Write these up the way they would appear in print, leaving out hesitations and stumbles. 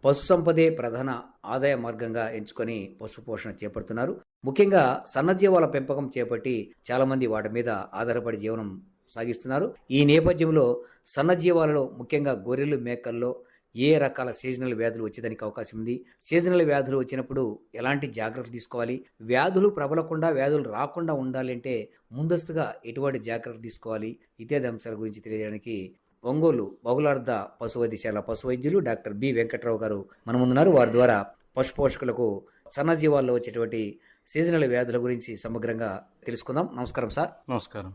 పశు సంపదే ప్రధాన ఆదాయ మార్గంగా ఎంచుకొని పశు పోషణ చేపడుతున్నారు. ముఖ్యంగా సన్నజీవాల పెంపకం చేపట్టి చాలామంది వాటి మీద ఆధారపడి జీవనం సాగిస్తున్నారు. ఈ నేపథ్యంలో సన్నజీవాలలో ముఖ్యంగా గొర్రెలు, మేకల్లో ఏ రకాల సీజనల్ వ్యాధులు వచ్చేదానికి అవకాశం ఉంది? సీజనల్ వ్యాధులు వచ్చినప్పుడు ఎలాంటి జాగ్రత్తలు తీసుకోవాలి? వ్యాధులు ప్రబలకుండా, వ్యాధులు రాకుండా ఉండాలి అంటే ముందస్తుగా ఎటువంటి జాగ్రత్తలు తీసుకోవాలి? ఇత్యాది అంశాల గురించి తెలియజేయడానికి ఒంగోలు బహుళార్థ పశు వైద్యశాల పశు వైద్యులు డాక్టర్ బి వెంకట్రావు గారు మన ముందున్నారు. వారి ద్వారా పశు పోషకులకు సన్నజీవాల్లో వచ్చేటువంటి సీజనల్ వ్యాధుల గురించి సమగ్రంగా తెలుసుకుందాం. నమస్కారం సార్. నమస్కారం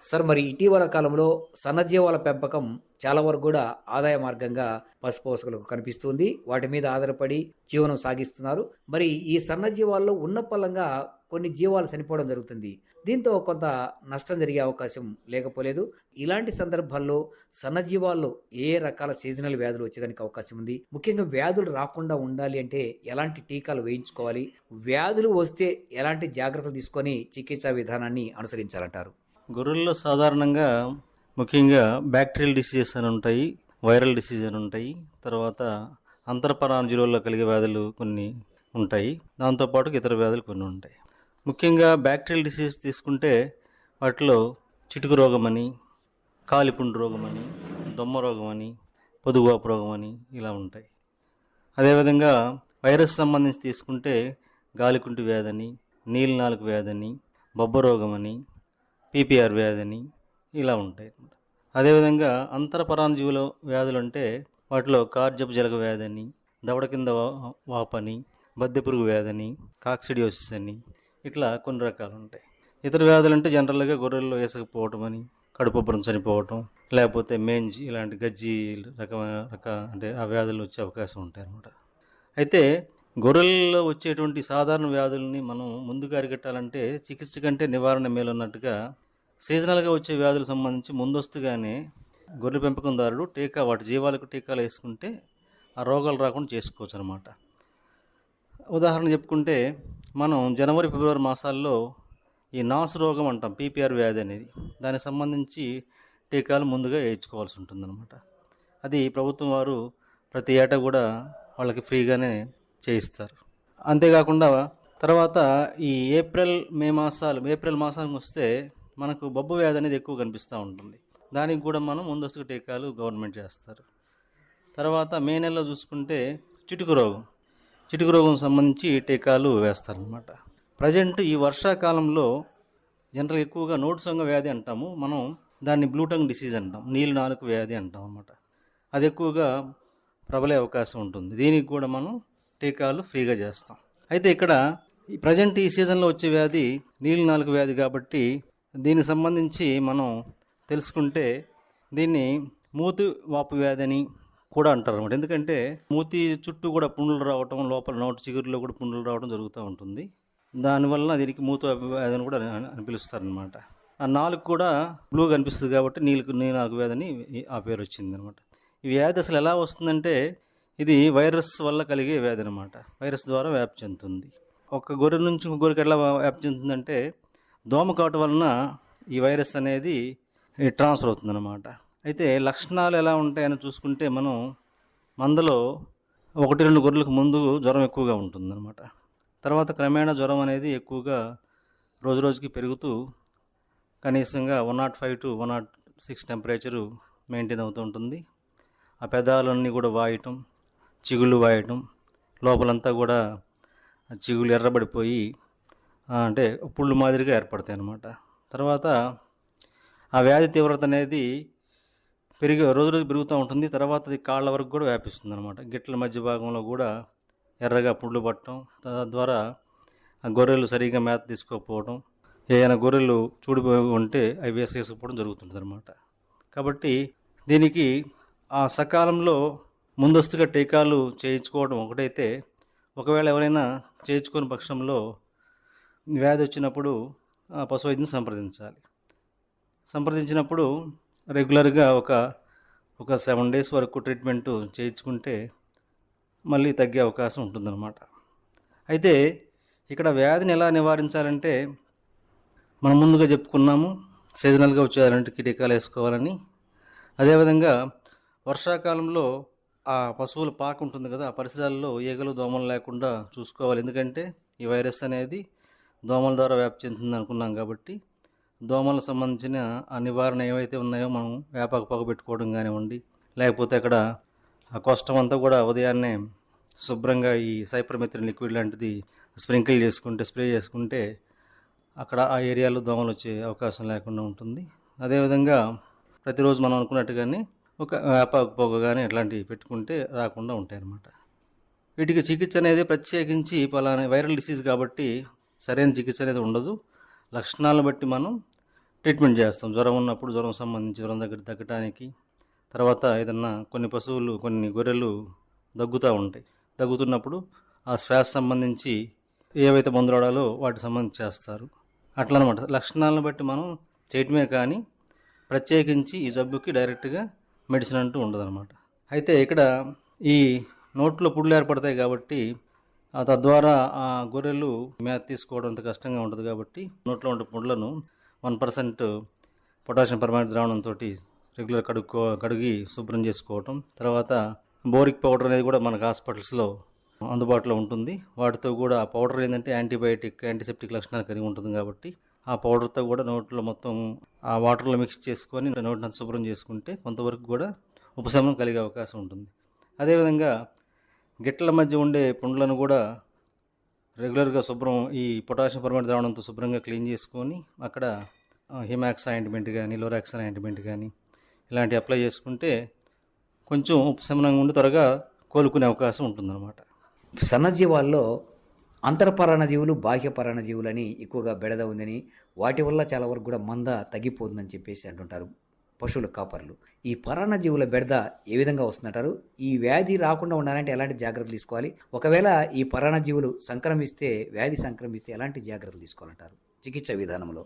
సార్, మరి ఇటీవల కాలంలో సన్నజీవాల పెంపకం చాలా వరకు కూడా ఆదాయ మార్గంగా పశు పోషకులకు కనిపిస్తుంది. వాటి మీద ఆధారపడి జీవనం సాగిస్తున్నారు. మరి ఈ సన్నజీవాల్లో ఉన్న పలంగా కొన్ని జీవాలు చనిపోవడం జరుగుతుంది. దీంతో కొంత నష్టం జరిగే అవకాశం లేకపోలేదు. ఇలాంటి సందర్భాల్లో సన్నజీవాల్లో ఏ రకాల సీజనల్ వ్యాధులు వచ్చేదానికి అవకాశం ఉంది? ముఖ్యంగా వ్యాధులు రాకుండా ఉండాలి అంటే ఎలాంటి టీకాలు వేయించుకోవాలి? వ్యాధులు వస్తే ఎలాంటి జాగ్రత్తలు తీసుకొని చికిత్సా విధానాన్ని అనుసరించాలంటారు? గొర్రెల్లో సాధారణంగా ముఖ్యంగా బ్యాక్టీరియల్ డిసీజెస్ అని ఉంటాయి, వైరల్ డిసీజ్ అని ఉంటాయి, తర్వాత అంతర్పరాణజీవుల్లో కలిగే వ్యాధులు కొన్ని ఉంటాయి, దాంతోపాటు ఇతర వ్యాధులు కొన్ని ఉంటాయి. ముఖ్యంగా బ్యాక్టీరియల్ డిసీజ్ తీసుకుంటే వాటిలో చిటుకు రోగం అని, కాలిపుండు రోగం అని, దొమ్మ రోగం అని, పొదుగువాపు రోగం అని ఇలా ఉంటాయి. అదేవిధంగా వైరస్ సంబంధించి తీసుకుంటే గాలికుంటి వ్యాధని, నీలినాలుక వ్యాధని, బొబ్బ రోగం అని, పీపీఆర్ వ్యాధని ఇలా ఉంటాయి. అదేవిధంగా అంతరపరాణజీవుల వ్యాధులు అంటే వాటిలో కార్జపు జలగ వ్యాధని, దవడ కింద వాపని, బద్దెపురుగు వ్యాధని, కాక్సిడియోసిస్ అని ఇట్లా కొన్ని రకాలు ఉంటాయి. ఇతర వ్యాధులు అంటే జనరల్గా గొర్రెల్లో వేసకపోవటం అని, కడుపుబ్బరం చనిపోవటం, లేకపోతే మేంజ్ ఇలాంటి గజ్జి అంటే ఆ వ్యాధులు వచ్చే అవకాశం ఉంటాయి అన్నమాట. అయితే గొర్రెల్లో వచ్చేటువంటి సాధారణ వ్యాధుల్ని మనం ముందుగా అరికట్టాలంటే చికిత్స కంటే నివారణ మేలున్నట్టుగా సీజనల్గా వచ్చే వ్యాధులకు సంబంధించి ముందస్తుగానే గొర్రె పెంపకందారుడు వాటి జీవాలకు టీకాలు వేసుకుంటే ఆ రోగాలు రాకుండా చేసుకోవచ్చు అనమాట. ఉదాహరణ చెప్పుకుంటే మనం జనవరి, ఫిబ్రవరి మాసాల్లో ఈ నాసు రోగం అంటాం, పీపీఆర్ వ్యాధి అనేది, దానికి సంబంధించి టీకాలు ముందుగా వేయించుకోవాల్సి ఉంటుందన్నమాట. అది ప్రభుత్వం వారు ప్రతి ఏటా కూడా వాళ్ళకి ఫ్రీగానే చేయిస్తారు. అంతేకాకుండా తర్వాత ఈ ఏప్రిల్ మాసానికి వస్తే మనకు బొబ్బ వ్యాధి అనేది ఎక్కువ కనిపిస్తూ ఉంటుంది. దానికి కూడా మనం ముందస్తు టీకాలు గవర్నమెంట్ చేస్తారు. తర్వాత మే నెలలో చూసుకుంటే చిటుకు రోగం సంబంధించి టీకాలు వేస్తారనమాట. ప్రజెంట్ ఈ వర్షాకాలంలో జనరల్ ఎక్కువగా నోటు సొంగ వ్యాధి అంటాము, మనం దాన్ని బ్లూటంగ్ డిసీజ్ అంటాం, నీలి నాలుక వ్యాధి అంటాం అన్నమాట. అది ఎక్కువగా ప్రబలే అవకాశం ఉంటుంది. దీనికి కూడా మనం టీకాలు ఫ్రీగా చేస్తాం. అయితే ఇక్కడ ఈ ప్రజెంట్ ఈ సీజన్లో వచ్చే వ్యాధి నీలి నాలుక వ్యాధి కాబట్టి దీనికి సంబంధించి మనం తెలుసుకుంటే దీన్ని మూతి వాపు వ్యాధి అని కూడా అంటారు అన్నమాట. ఎందుకంటే మూతి చుట్టూ కూడా పుండ్లు రావటం, లోపల నోటి చిగురులో కూడా పుండ్లు రావడం జరుగుతూ ఉంటుంది. దానివల్ల దీనికి మూతి వాపు వ్యాధి అని కూడా అని పిలుస్తారనమాట. ఆ నాలుగు కూడా బ్లూ కనిపిస్తుంది కాబట్టి నీలి నాలుక వ్యాధి అని ఆ పేరు వచ్చింది అనమాట. ఈ వ్యాధి అసలు ఎలా వస్తుందంటే ఇది వైరస్ వల్ల కలిగే వ్యాధి అనమాట. వైరస్ ద్వారా వ్యాప్తి చెందుతుంది. ఒక గొర్రె నుంచి ఇంకో గొర్రెకి ఎలా వ్యాప్తి చెందుతుందంటే దోమకాటు వలన ఈ వైరస్ అనేది ట్రాన్స్ఫర్ అవుతుందన్నమాట. అయితే లక్షణాలు ఎలా ఉంటాయని చూసుకుంటే మనం మందలో 1-2 గొర్రెలకు ముందు జ్వరం ఎక్కువగా ఉంటుందన్నమాట. తర్వాత క్రమేణా జ్వరం అనేది ఎక్కువగా రోజు రోజుకి పెరుగుతూ కనీసంగా 105 to 106 టెంపరేచరు మెయింటైన్ అవుతూ ఉంటుంది. ఆ పెదాలన్నీ కూడా వాయటం, చిగుళ్ళు వాయటం, లోపలంతా కూడా చిగుళ్ళు ఎర్రబడిపోయి అంటే పుళ్ళు మాదిరిగా ఏర్పడతాయి అన్నమాట. తర్వాత ఆ వ్యాధి తీవ్రత అనేది రోజు రోజు పెరుగుతూ ఉంటుంది. తర్వాత అది కాళ్ళ వరకు కూడా వ్యాపిస్తుంది అనమాట. గిట్ల మధ్య భాగంలో కూడా ఎర్రగా పుళ్ళు పట్టడం, తద్వారా ఆ గొర్రెలు సరిగా మేత తీసుకోకపోవడం, ఏదైనా గొర్రెలు చూడిపోయి ఉంటే అవి వేసేసుకోవడం జరుగుతుంది అనమాట. కాబట్టి దీనికి ఆ సకాలంలో ముందస్తుగా టీకాలు చేయించుకోవడం ఒకటైతే, ఒకవేళ ఎవరైనా చేయించుకునే పక్షంలో వ్యాధి వచ్చినప్పుడు పశు వైద్యుని సంప్రదించినప్పుడు రెగ్యులర్గా ఒక 7 days వరకు ట్రీట్మెంటు చేయించుకుంటే మళ్ళీ తగ్గే అవకాశం ఉంటుందన్నమాట. అయితే ఇక్కడ వ్యాధిని ఎలా నివారించాలంటే మనం ముందుగా చెప్పుకున్నాము, సీజనల్గా వచ్చేయాలంటే టీకాలు వేసుకోవాలని. అదేవిధంగా వర్షాకాలంలో ఆ పశువుల పాక ఉంటుంది కదా, ఆ పరిసరాల్లో ఈగలు దోమలు లేకుండా చూసుకోవాలి. ఎందుకంటే ఈ వైరస్ అనేది దోమల ద్వారా వ్యాప్తి చెందుతుంది అనుకున్నాం కాబట్టి దోమలకు సంబంధించిన ఆ నివారణ ఏవైతే ఉన్నాయో మనం వేపాకు పొగ పెట్టుకోవడం కానివ్వండి, లేకపోతే అక్కడ ఆ కోష్టం అంతా కూడా ఉదయాన్నే శుభ్రంగా ఈ సైపర్మెథ్రిన్ లిక్విడ్ లాంటిది స్ప్రే చేసుకుంటే అక్కడ ఆ ఏరియాలో దోమలు వచ్చే అవకాశం లేకుండా ఉంటుంది. అదేవిధంగా ప్రతిరోజు మనం అనుకున్నట్టుగానే ఒక వేపాకు పొగ కానీ అట్లాంటివి పెట్టుకుంటే రాకుండా ఉంటాయి అన్నమాట. వీటికి చికిత్స అనేది ప్రత్యేకించి పలానా వైరల్ డిసీజ్ కాబట్టి సరైన చికిత్స అనేది ఉండదు. లక్షణాలను బట్టి మనం ట్రీట్మెంట్ చేస్తాం. జ్వరం ఉన్నప్పుడు జ్వరం సంబంధించి జ్వరం తగ్గటానికి, తర్వాత ఏదన్నా కొన్ని గొర్రెలు దగ్గుతూ ఉంటాయి. దగ్గుతున్నప్పుడు ఆ శ్వాస సంబంధించి ఏవైతే మందులు వాడాలో వాటికి సంబంధించి చేస్తారు. అట్లా అనమాట. లక్షణాలను బట్టి మనం చేయటమే కానీ ప్రత్యేకించి ఈ జబ్బుకి డైరెక్ట్గా మెడిసిన్ అంటూ ఉండదన్నమాట. అయితే ఇక్కడ ఈ నోట్లో పుళ్ళు ఏర్పడతాయి కాబట్టి తద్వారా ఆ గొర్రెలు మేత తీసుకోవడం అంత కష్టంగా ఉంటుంది కాబట్టి నోట్లో ఉండే పుండ్లను 1% పొటాషియం పర్మాంగనేట్ ద్రావణంతో రెగ్యులర్ కడిగి శుభ్రం చేసుకోవటం. తర్వాత బోరిక్ పౌడర్ అనేది కూడా మనకు హాస్పిటల్స్లో అందుబాటులో ఉంటుంది. వాటితో కూడా ఆ పౌడర్ ఏంటంటే యాంటీసెప్టిక్ లక్షణాలు కలిగి ఉంటుంది కాబట్టి ఆ పౌడర్తో కూడా నోట్లో మొత్తం ఆ వాటర్లో మిక్స్ చేసుకొని నోటిని శుభ్రం చేసుకుంటే కొంతవరకు కూడా ఉపశమనం కలిగే అవకాశం ఉంటుంది. అదేవిధంగా గిట్టల మధ్య ఉండే పుండ్లను కూడా రెగ్యులర్గా ఈ పొటాషియం పర్మాంగనేట్ ద్రావణంతో శుభ్రంగా క్లీన్ చేసుకొని అక్కడ హిమాక్స్ ఆయింట్మెంట్ కానీ లోరాక్సన్ ఆయింట్మెంట్ కానీ ఇలాంటివి అప్లై చేసుకుంటే కొంచెం ఉపశమనంగా ఉండి త్వరగా కోలుకునే అవకాశం ఉంటుందన్నమాట. సన్నజీవాల్లో అంతర్పరాణజీవులు బాహ్య పరాణజీవులని ఎక్కువగా బెడద ఉందని, వాటి వల్ల చాలా వరకు కూడా మంద తగ్గిపోతుందని చెప్పేసి అంటుంటారు పశువుల కాపర్లు. ఈ పరాన్నజీవుల బెడద ఏ విధంగా వస్తుందంటారు? ఈ వ్యాధి రాకుండా ఉండాలంటే ఎలాంటి జాగ్రత్తలు తీసుకోవాలి? ఒకవేళ ఈ వ్యాధి సంక్రమిస్తే ఎలాంటి జాగ్రత్తలు తీసుకోవాలంటారు చికిత్స విధానంలో?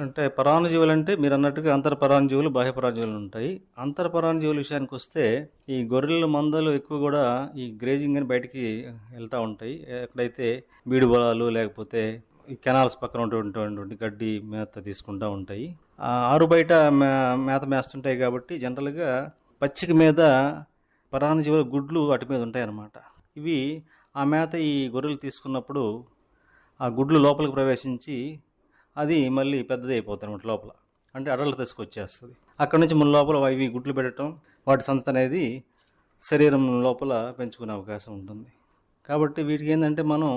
అంటే పరాన్నజీవులు అంటే మీరు అన్నట్టుగా అంతర్పరాన్నజీవులు బాహ్య పరాన్నజీవులు ఉంటాయి. అంతర్పరాన్నజీవుల విషయానికి వస్తే ఈ గొర్రెల మందలు ఎక్కువ కూడా ఈ గ్రేజింగ్ అని బయటికి వెళ్తూ ఉంటాయి. ఎక్కడైతే బీడు పొలాలు లేకపోతే ఈ కెనాల్స్ పక్కన ఉన్నటువంటి గడ్డి మేత తీసుకుంటూ ఉంటాయి. ఆరు బయట మేత మేస్తుంటాయి కాబట్టి జనరల్గా పచ్చిక మీద పరాన్నజీవుల గుడ్లు వాటి మీద ఉంటాయి అన్నమాట. ఇవి ఆ మేత ఈ గొర్రెలు తీసుకున్నప్పుడు ఆ గుడ్లు లోపలికి ప్రవేశించి అది మళ్ళీ పెద్దది అయిపోతుంది అనమాట లోపల. అంటే అడలు తీసుకొచ్చేస్తుంది. అక్కడ నుంచి మన లోపల ఇవి గుడ్లు పెట్టడం, వాటి సంతతి అనేది శరీరం లోపల పెంచుకునే అవకాశం ఉంటుంది. కాబట్టి వీటికి ఏంటంటే మనం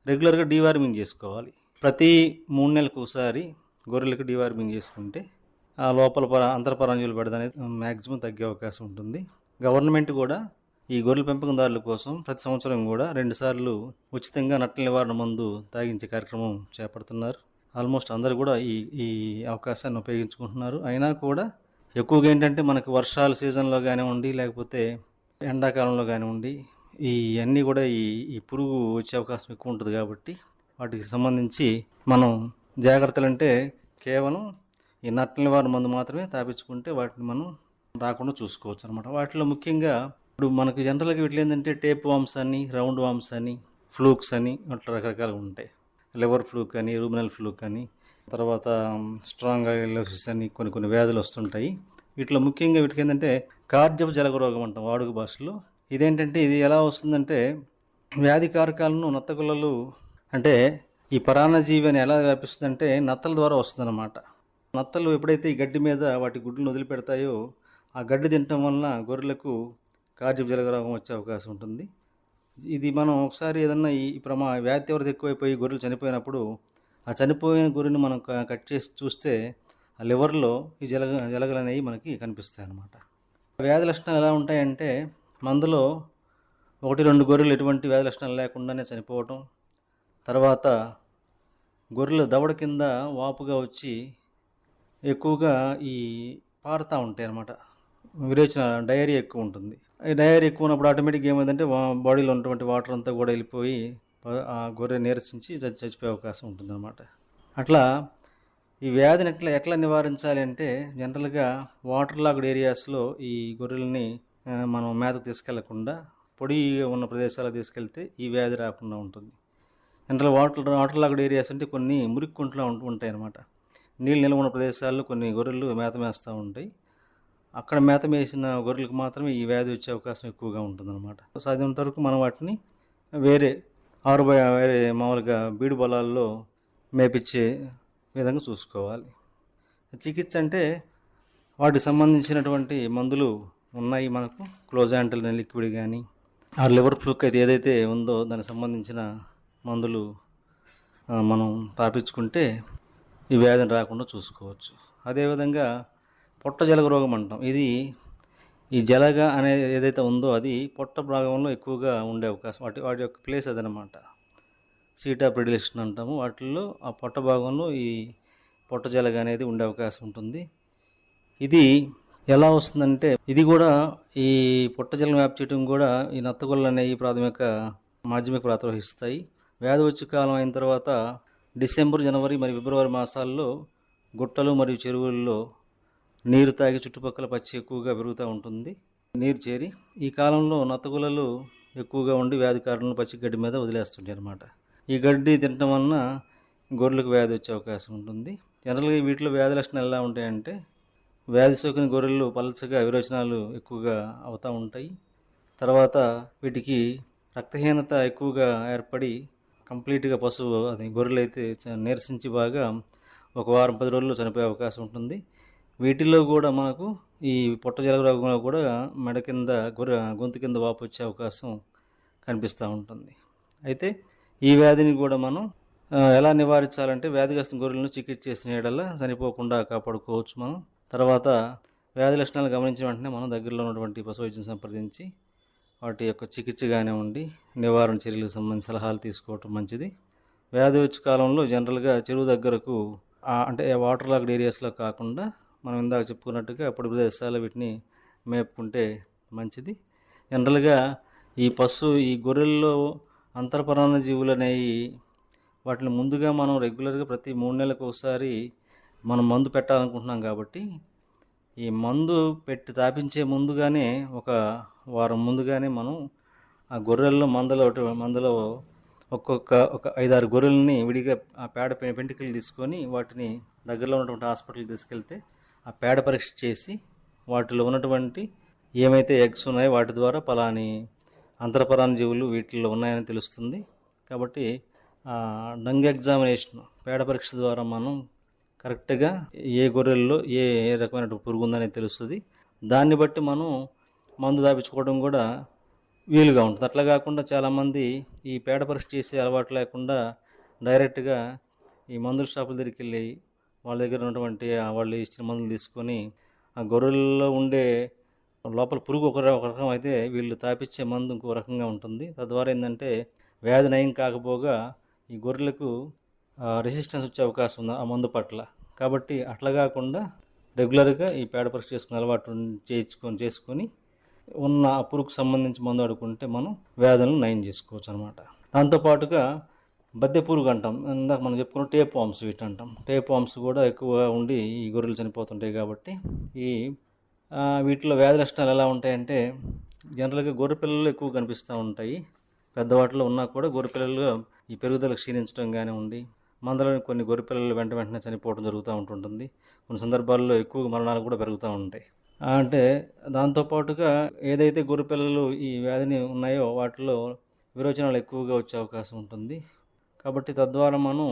రెగ్యులర్గా డీవార్మింగ్ చేసుకోవాలి. ప్రతి 3 నెలలకు ఒకసారి గొర్రెలకు డీవార్మింగ్ చేసుకుంటే ఆ లోపల అంతర్పరాన్నజీవులు బెడద అనేది మ్యాక్సిమం తగ్గే అవకాశం ఉంటుంది. గవర్నమెంట్ కూడా ఈ గొర్రెల పెంపకందారుల కోసం ప్రతి సంవత్సరం కూడా 2 సార్లు ఉచితంగా నట్టల నివారణ మందు తాగించే కార్యక్రమం చేపడుతున్నారు. ఆల్మోస్ట్ అందరూ కూడా ఈ అవకాశాన్ని ఉపయోగించుకుంటున్నారు. అయినా కూడా ఎక్కువగా ఏంటంటే మనకు వర్షాల సీజన్లో కానివ్వండి, లేకపోతే ఎండాకాలంలో కానివ్వండి, ఇవన్నీ కూడా ఈ పురుగు వచ్చే అవకాశం ఎక్కువ ఉంటుంది కాబట్టి వాటికి సంబంధించి మనం జాగ్రత్తలు అంటే కేవలం ఈ నట్టల నివారణ మందు మాత్రమే తాపించుకుంటే వాటిని మనం రాకుండా చూసుకోవచ్చు అనమాట. వాటిలో ముఖ్యంగా ఇప్పుడు మనకు జనరల్గా వీటిలో ఏంటంటే టేప్ వామ్స్ అని, రౌండ్ వామ్స్ అని, ఫ్లూక్స్ అని అట్లా రకరకాలుగా ఉంటాయి. లివర్ ఫ్లూక్ అని, రూమినల్ ఫ్లూక్ అని, తర్వాత స్ట్రాంగ్ ఐలోసిస్ అని కొన్ని వ్యాధులు వస్తుంటాయి. వీటిలో ముఖ్యంగా వీటికి ఏంటంటే కార్జపు జలగ రోగం అంటాం వాడుక భాషలో. ఇది ఎలా వస్తుందంటే వ్యాధి కారకాలను నత్తగుల్లలు అంటే ఈ పరాన్నజీవి అని ఎలా వ్యాపిస్తుందంటే నత్తల ద్వారా వస్తుందన్నమాట. నత్తలు ఎప్పుడైతే ఈ గడ్డి మీద వాటి గుడ్లను వదిలిపెడతాయో ఆ గడ్డి తినటం వలన గొర్రెలకు కార్జపు జలగ రోగం వచ్చే అవకాశం ఉంటుంది. ఇది మనం ఒకసారి ఏదన్నా ఈ వ్యాధి తీవ్రత ఎక్కువైపోయి గొర్రెలు చనిపోయినప్పుడు ఆ చనిపోయిన గొర్రెని మనం కట్ చేసి చూస్తే ఆ లివర్లో ఈ జలగలు అనేవి మనకి కనిపిస్తాయి అన్నమాట. వ్యాధి లక్షణాలు ఎలా ఉంటాయంటే మందులో 1-2 గొర్రెలు ఎటువంటి వ్యాధి లక్షణాలు లేకుండానే చనిపోవటం, తర్వాత గొర్రెలు దవడ కింద వాపుగా వచ్చి ఎక్కువగా ఈ పారుతూ ఉంటాయి అన్నమాట. విరేచన డయేరియా ఎక్కువ ఉంటుంది. ఈ డయేరియా ఎక్కువ ఉన్నప్పుడు ఆటోమేటిక్గా ఏమైందంటే బాడీలో ఉన్నటువంటి వాటర్ అంతా కూడా వెళ్ళిపోయి ఆ గొర్రె నీరసించి చచ్చిపోయే అవకాశం ఉంటుందన్నమాట. అట్లా ఈ వ్యాధిని ఎట్లా నివారించాలి అంటే జనరల్గా వాటర్ లాక్డ్ ఏరియాస్లో ఈ గొర్రెల్ని మనం మేత తీసుకెళ్లకుండా పొడి ఉన్న ప్రదేశాలకు తీసుకెళ్తే ఈ వ్యాధి రాకుండా ఉంటుంది. జనరల్ వాటర్ లాక్డ్ ఏరియాస్ అంటే కొన్ని మురికి కుంటలు ఉంటాయి అన్నమాట. నీళ్ళు నిల్వ ఉన్న ప్రదేశాల్లో కొన్ని గొర్రెలు మేత మేస్తూ ఉంటాయి. అక్కడ మేత మేసిన గొర్రెలకు మాత్రమే ఈ వ్యాధి వచ్చే అవకాశం ఎక్కువగా ఉంటుందన్నమాట. సాధ్యమైనంత వరకు మనం వాటిని వేరే వేరే మామూలుగా బీడు పొలాల్లో మేపించే విధంగా చూసుకోవాలి. చికిత్స అంటే వాటికి సంబంధించినటువంటి మందులు ఉన్నాయి మనకు. క్లోజాంటల్ లిక్విడ్ కానీ ఆ లివర్ ఫ్లూక్ అయితే ఏదైతే ఉందో దానికి సంబంధించిన మందులు మనం తాపించుకుంటే ఈ వ్యాధిని రాకుండా చూసుకోవచ్చు. అదేవిధంగా పొట్ట జలగ రోగం అంటాం. ఇది ఈ జలగ అనేది ఏదైతే ఉందో అది పొట్ట భాగంలో ఎక్కువగా ఉండే అవకాశం, వాటి యొక్క ప్లేస్ అదనమాట. సీట్ ఆఫ్ ప్రిడిలేషన్ అంటాము. వాటిల్లో ఆ పొట్ట భాగంలో ఈ పొట్ట జలగ అనేది ఉండే అవకాశం ఉంటుంది. ఇది ఎలా వస్తుందంటే ఇది కూడా ఈ పొట్ట జలం వ్యాప్తి చేయడం కూడా ఈ నత్తగుళ్ళు అనేవి మాధ్యమిక పాత్ర వహిస్తాయి. వ్యాధి వచ్చే కాలం అయిన తర్వాత డిసెంబర్, జనవరి మరియు ఫిబ్రవరి మాసాల్లో గుట్టలు మరియు చెరువుల్లో నీరు తాగి చుట్టుపక్కల పచ్చి ఎక్కువగా పెరుగుతూ ఉంటుంది, నీరు చేరి. ఈ కాలంలో నత్తగుల్లలు ఎక్కువగా ఉండి వ్యాధి కారణాలను పచ్చి గడ్డి మీద వదిలేస్తుంటాయి అన్నమాట. ఈ గడ్డి తినటం వలన గొర్రెలకు వ్యాధి వచ్చే అవకాశం ఉంటుంది. జనరల్గా వీటిలో వ్యాధి లక్షణాలు ఎలా ఉంటాయంటే వ్యాధి సోకిన గొర్రెలు పలచగా విరోచనాలు ఎక్కువగా అవుతూ ఉంటాయి. తర్వాత వీటికి రక్తహీనత ఎక్కువగా ఏర్పడి కంప్లీట్గా పశువు గొర్రెలు అయితే నీరసించి బాగా ఒక వారం 10 రోజుల్లో చనిపోయే అవకాశం ఉంటుంది. వీటిల్లో కూడా మనకు ఈ పొట్ట జలగ రోగంలో కూడా మెడ కింద గొంతు కింద వాపు వచ్చే అవకాశం కనిపిస్తూ ఉంటుంది. అయితే ఈ వ్యాధిని కూడా మనం ఎలా నివారించాలంటే వ్యాధిగ్రస్త గొర్రెలను చికిత్స చేసిన యెడల చనిపోకుండా కాపాడుకోవచ్చు మనం. తర్వాత వ్యాధి లక్షణాలు గమనించిన వెంటనే మనం దగ్గరలో ఉన్నటువంటి పశు వైద్యం సంప్రదించి వాటి యొక్క చికిత్స కానివ్వండి, నివారణ చర్యలకు సంబంధించిన సలహాలు తీసుకోవటం మంచిది. వ్యాధి వచ్చే కాలంలో జనరల్గా చెరువు దగ్గరకు అంటే వాటర్ లాక్డ్ ఏరియాస్లో కాకుండా మనం ఇందాక చెప్పుకున్నట్టుగా అప్పుడు ప్రదేశాల్లో వీటిని మేపుకుంటే మంచిది. జనరల్గా ఈ గొర్రెల్లో అంతర్పరాన్న జీవులు అనేవి వాటిని ముందుగా మనం రెగ్యులర్గా ప్రతి 3 నెలలకు ఒకసారి మనం మందు పెట్టాలనుకుంటున్నాం కాబట్టి ఈ మందు పెట్టి తాపించే ముందుగానే ఒక వారం ముందుగానే మనం ఆ గొర్రెల్లో మందలో ఒక 5-6 గొర్రెలని విడిగా ఆ పేడ పెంటికలు తీసుకొని వాటిని దగ్గరలో ఉన్నటువంటి హాస్పిటల్కి తీసుకెళ్తే ఆ పేడ పరీక్ష చేసి వాటిలో ఉన్నటువంటి ఏమైతే ఎగ్స్ ఉన్నాయో వాటి ద్వారా పలాని అంతర్పరాన్న జీవులు వీటిల్లో ఉన్నాయని తెలుస్తుంది. కాబట్టి డంగ్ ఎగ్జామినేషన్ పేడ పరీక్ష ద్వారా మనం కరెక్ట్గా ఏ గొర్రెల్లో ఏ రకమైన పురుగు ఉందనేది తెలుస్తుంది. దాన్ని బట్టి మనం మందు దాపించుకోవడం కూడా వీలుగా ఉంటుంది. అట్లా కాకుండా చాలామంది ఈ పేడ పరీక్ష చేసే అలవాటు లేకుండా డైరెక్ట్గా ఈ మందుల షాపుల దగ్గరికి వెళ్ళి వాళ్ళ దగ్గర ఉన్నటువంటి వాళ్ళు ఇచ్చిన మందులు తీసుకొని ఆ గొర్రెల్లో ఉండే లోపల పురుగు ఒక రకం అయితే వీళ్ళు తాపించే మందు ఇంకో రకంగా ఉంటుంది. తద్వారా ఏంటంటే వ్యాధి నయం కాకపోగా ఈ గొర్రెలకు రెసిస్టెన్స్ వచ్చే అవకాశం ఉంది ఆ మందు పట్ల. కాబట్టి అట్లా కాకుండా రెగ్యులర్గా ఈ పేడ పరీక్ష చేసుకునే అలవాటు చేసుకొని ఉన్న ఆ పురుగుకు సంబంధించి మందు ఆడుకుంటే మనం వ్యాధులను నయం చేసుకోవచ్చు అనమాట. దాంతోపాటుగా బద్దె పురుగు అంటాం, ఇందాక మనం చెప్పుకున్న టేప్ వామ్స్ వీటి అంటాం. టేప్ వామ్స్ కూడా ఎక్కువగా ఉండి ఈ గొర్రెలు చనిపోతుంటాయి. కాబట్టి వీటిలో వ్యాధి లక్షణాలు ఎలా ఉంటాయంటే జనరల్గా గొర్రె పిల్లలు ఎక్కువ కనిపిస్తూ ఉంటాయి. పెద్దవాటిలో ఉన్నా కూడా గొర్రె పిల్లలు ఈ పెరుగుదల క్షీణించడం కానివ్వండి, మందలోని కొన్ని గొర్రె పిల్లలు వెంటనే చనిపోవడం జరుగుతూ ఉంటుంటుంది. కొన్ని సందర్భాల్లో ఎక్కువ మరణాలు కూడా పెరుగుతూ ఉంటాయి. అంటే దాంతోపాటుగా ఏదైతే గొర్రె పిల్లలు ఈ వ్యాధిని ఉన్నాయో వాటిలో విరోచనాలు ఎక్కువగా వచ్చే అవకాశం ఉంటుంది. కాబట్టి తద్వారా మనం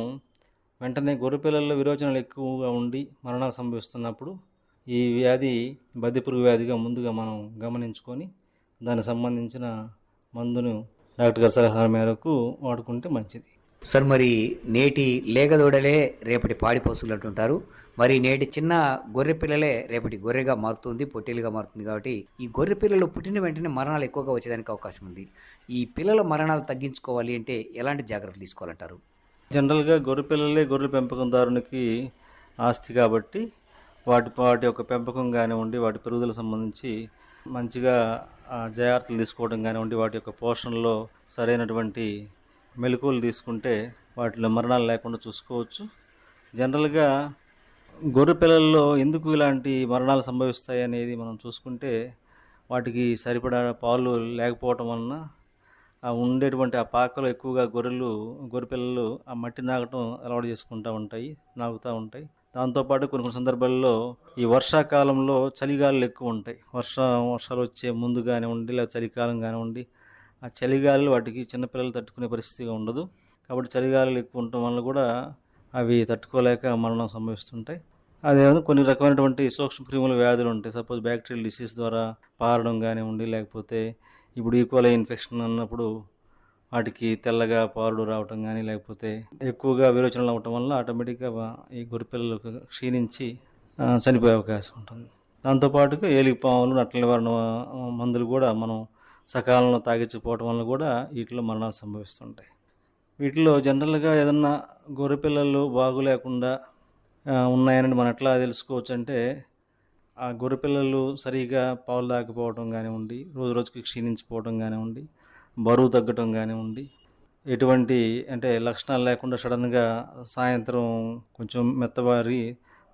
వెంటనే గొర్రె పిల్లల్లో విరోచనాలు ఎక్కువగా ఉండి మరణాలు సంభవిస్తున్నప్పుడు ఈ వ్యాధి బద్దె పురుగు వ్యాధిగా ముందుగా మనం గమనించుకొని దానికి సంబంధించిన మందును డాక్టర్ గారి సలహా మేరకు వాడుకుంటే మంచిది. సార్, మరి నేటి లేగదూడలే రేపటి పాడి పశువులు అంటుంటారు. మరి నేటి చిన్న గొర్రె పిల్లలే రేపటి గొర్రెగా మారుతుంది, పొట్టేలుగా మారుతుంది. కాబట్టి ఈ గొర్రె పిల్లలు పుట్టిన వెంటనే మరణాలు ఎక్కువగా వచ్చేదానికి అవకాశం ఉంది. ఈ పిల్లల మరణాలు తగ్గించుకోవాలి అంటే ఎలాంటి జాగ్రత్తలు తీసుకోవాలంటారు? జనరల్గా గొర్రె పిల్లలే గొర్రె పెంపకందారునికి ఆస్తి కాబట్టి వాటి యొక్క పెంపకం కానివ్వండి, వాటి పెరుగుదల సంబంధించి మంచిగా జాగ్రత్తలు తీసుకోవడం కానివ్వండి, వాటి యొక్క పోషణలో సరైనటువంటి మెలకువలు తీసుకుంటే వాటిలో మరణాలు లేకుండా చూసుకోవచ్చు. జనరల్గా గొర్రె పిల్లల్లో ఎందుకు ఇలాంటి మరణాలు సంభవిస్తాయి అనేది మనం చూసుకుంటే వాటికి సరిపడా పాలు లేకపోవటం వలన ఉండేటువంటి ఆ పాకలో ఎక్కువగా గొర్రె పిల్లలు ఆ మట్టి నాగటం అలవాటు చేసుకుంటూ ఉంటాయి, నాగుతూ ఉంటాయి. దాంతోపాటు కొన్ని కొన్ని సందర్భాల్లో ఈ వర్షాకాలంలో చలిగాలులు ఎక్కువ ఉంటాయి. వర్షాలు వచ్చే ముందు కానివ్వండి, లేదా చలికాలం కానివ్వండి, ఆ చలిగాలులు వాటికి చిన్నపిల్లలు తట్టుకునే పరిస్థితిగా ఉండదు. కాబట్టి చలిగాలులు ఎక్కువ ఉండటం వల్ల కూడా అవి తట్టుకోలేక మరణం సంభవిస్తుంటాయి. అదేవిధంగా కొన్ని రకమైనటువంటి సూక్ష్మక్రిముల వ్యాధులు ఉంటాయి. సపోజ్ బ్యాక్టీరియల్ డిసీజ్ ద్వారా పారడం కానివ్వండి, లేకపోతే ఇప్పుడు ఈకోలై ఇన్ఫెక్షన్ అన్నప్పుడు వాటికి తెల్లగా పారుడు రావటం కానీ, లేకపోతే ఎక్కువగా విరోచనలు అవ్వటం వల్ల ఆటోమేటిక్గా ఈ గొర్రెపిల్లలు క్షీణించి చనిపోయే అవకాశం ఉంటుంది. దాంతోపాటుగా ఏలిపాములు, నట్ల నివారణ మందులు కూడా మనం సకాలంలో తాగించకపోవటం వల్ల కూడా వీటిలో మరణాలు సంభవిస్తుంటాయి. వీటిలో జనరల్గా ఏదన్నా గొర్రెపిల్లలు బాగులేకుండా ఉన్నాయని మనం ఎట్లా తెలుసుకోవచ్చు అంటే, ఆ గొర్రెపిల్లలు సరిగా పాలు తాగకపోవడం కానివ్వండి, రోజు రోజుకి క్షీణించిపోవడం కానివ్వండి, బరువు తగ్గటం కానివ్వండి, ఎటువంటి అంటే లక్షణాలు లేకుండా సడన్గా సాయంత్రం కొంచెం మెత్తబారి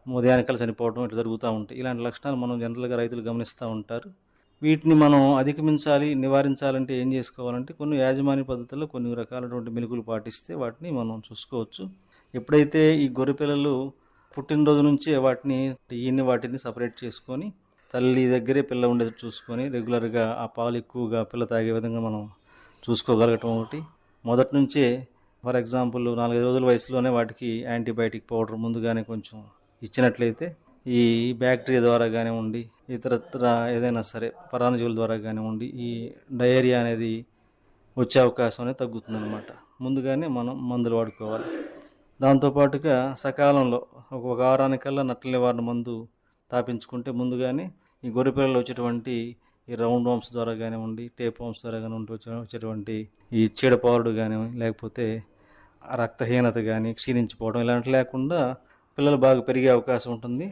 ఉదయానికల్లా చనిపోవడం ఇట్లా జరుగుతూ ఉంటాయి. ఇలాంటి లక్షణాలు మనం జనరల్గా రైతులు గమనిస్తూ ఉంటారు. వీటిని మనం అధిగమించాలి, నివారించాలంటే ఏం చేసుకోవాలంటే కొన్ని యాజమాన్య పద్ధతుల్లో కొన్ని రకాలైనటువంటి మెలకువలు పాటిస్తే వాటిని మనం చూసుకోవచ్చు. ఎప్పుడైతే ఈ గొర్రెపిల్లలు పుట్టినరోజు నుంచే వాటిని సపరేట్ చేసుకొని తల్లి దగ్గరే పిల్ల ఉండేది చూసుకొని రెగ్యులర్గా ఆ పాలు ఎక్కువగా పిల్ల తాగే విధంగా మనం చూసుకోగలగటం ఒకటి. మొదటి నుంచే ఫర్ ఎగ్జాంపుల్ 4-5 రోజుల వయసులోనే వాటికి యాంటీబయాటిక్ పౌడర్ ముందుగానే కొంచెం ఇచ్చినట్లయితే ఈ బ్యాక్టీరియా ద్వారా కానివ్వండి, ఇతరత్ర ఏదైనా సరే పరాన్నజీవుల ద్వారా కానివ్వండి, ఈ డయేరియా అనేది వచ్చే అవకాశం అనేది తగ్గుతుందన్నమాట. ముందుగానే మనం మందులు వాడుకోవాలి. దాంతోపాటుగా సకాలంలో ఒక వారానికల్లా నట్ల నివారణ మందు తాపించుకుంటే ముందుగానే ఈ గొర్రెపిల్లలు వచ్చేటువంటి ఈ రౌండ్ వామ్స్ ద్వారా కానివ్వండి, టేప్ వామ్స్ ద్వారా కానివ్వండి వచ్చేటువంటి ఈ చీడపారుడు కానివ్వండి, లేకపోతే రక్తహీనత కానీ, క్షీణించిపోవడం ఇలాంటి లేకుండా పిల్లలు బాగా పెరిగే అవకాశం ఉంటుంది.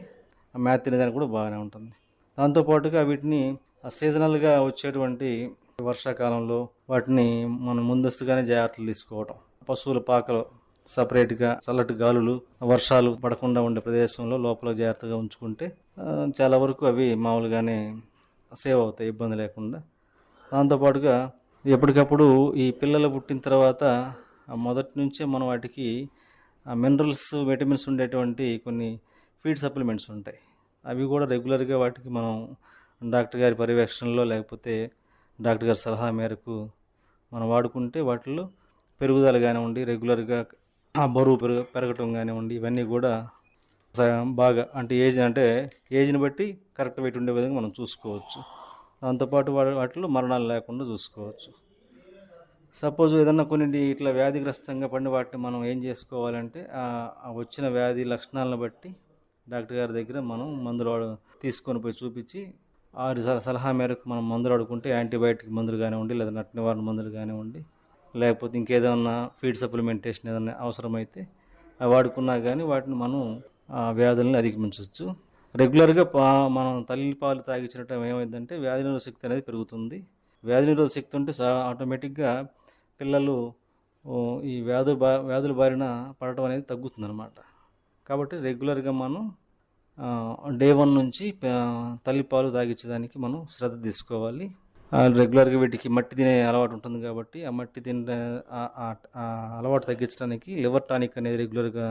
ఆ మేత తినేదానికి కూడా బాగానే ఉంటుంది. దాంతోపాటుగా వీటిని సీజనల్గా వచ్చేటువంటి వర్షాకాలంలో వాటిని మనం ముందస్తుగానే జాగ్రత్తలు తీసుకోవడం. పశువుల పాకలో సపరేట్గా చల్లటి గాలులు, వర్షాలు పడకుండా ఉండే ప్రదేశంలో లోపల జాగ్రత్తగా ఉంచుకుంటే చాలా వరకు అవి మామూలుగానే సేవ్ అవుతాయి ఇబ్బంది లేకుండా. దాంతోపాటుగా ఎప్పటికప్పుడు ఈ పిల్లలు పుట్టిన తర్వాత మొదటి నుంచే మనం వాటికి మినరల్స్, విటమిన్స్ ఉండేటువంటి కొన్ని ఫీడ్ సప్లిమెంట్స్ ఉంటాయి. అవి కూడా రెగ్యులర్గా వాటికి మనం డాక్టర్ గారి పర్యవేక్షణలో లేకపోతే డాక్టర్ గారి సలహా మేరకు మనం వాడుకుంటే వాటిల్లో పెరుగుదల కానివ్వండి, రెగ్యులర్గా ఆ బరువు పెరగటం కానివ్వండి, ఇవన్నీ కూడా బాగా అంటే ఏజ్ని బట్టి కరెక్ట్ వెయిట్ ఉండే విధంగా మనం చూసుకోవచ్చు. దాంతోపాటు వాటిలో మరణాలు లేకుండా చూసుకోవచ్చు. సపోజ్ ఏదన్నా కొన్ని ఇట్లా వ్యాధిగ్రస్తంగా పడిన వాటిని మనం ఏం చేసుకోవాలంటే ఆ వచ్చిన వ్యాధి లక్షణాలను బట్టి డాక్టర్ గారి దగ్గర మనం మందులు తీసుకొని పోయి చూపించి ఆ సలహా మేరకు మనం మందులు వాడుకుంటే యాంటీబయాటిక్ మందులు కానివ్వండి, లేదా నట్ల నివారణ మందులు కానివ్వండి, లేకపోతే ఇంకేదన్నా ఫీడ్ సప్లిమెంటేషన్ ఏదైనా అవసరమైతే వాడుకున్నా కానీ వాటిని మనం వ్యాధులను అధిగమించవచ్చు. రెగ్యులర్గా మనం తల్లి పాలు తాగించడం ఏమైందంటే వ్యాధి నిరోధక శక్తి అనేది పెరుగుతుంది. వ్యాధి నిరోధక శక్తి ఉంటే ఆటోమేటిక్గా పిల్లలు ఈ వ్యాధుల బారిన పడటం అనేది తగ్గుతుందన్నమాట. కాబట్టి రెగ్యులర్గా మనం డే 1 నుంచి తల్లిపాలు తాగించడానికి మనం శ్రద్ధ తీసుకోవాలి. రెగ్యులర్గా వీటికి మట్టి తినే అలవాటు ఉంటుంది కాబట్టి ఆ మట్టి తినే అలవాటు తగ్గించడానికి లివర్ టానిక్ అనేది రెగ్యులర్గా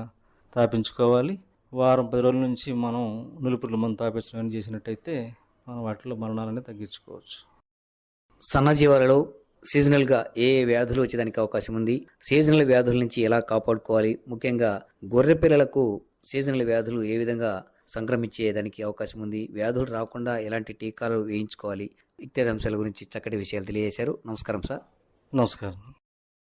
తాపించుకోవాలి. వారం 10 రోజుల నుంచి మనం నులిపురుల మందు తాపించడం చేసినట్టయితే మనం వాటిలో మరణాలని తగ్గించుకోవచ్చు. సన్నజీవాలలో సీజనల్గా ఏ వ్యాధులు వచ్చేదానికి అవకాశం ఉంది, సీజనల్ వ్యాధుల నుంచి ఎలా కాపాడుకోవాలి, ముఖ్యంగా గొర్రె పిల్లలకు సీజనల్ వ్యాధులు ఏ విధంగా సంక్రమించేదానికి అవకాశం ఉంది, వ్యాధులు రాకుండా ఎలాంటి టీకాలు వేయించుకోవాలి ఇత్యాది అంశాల గురించి చక్కటి విషయాలు తెలియజేశారు. నమస్కారం సార్. నమస్కారం.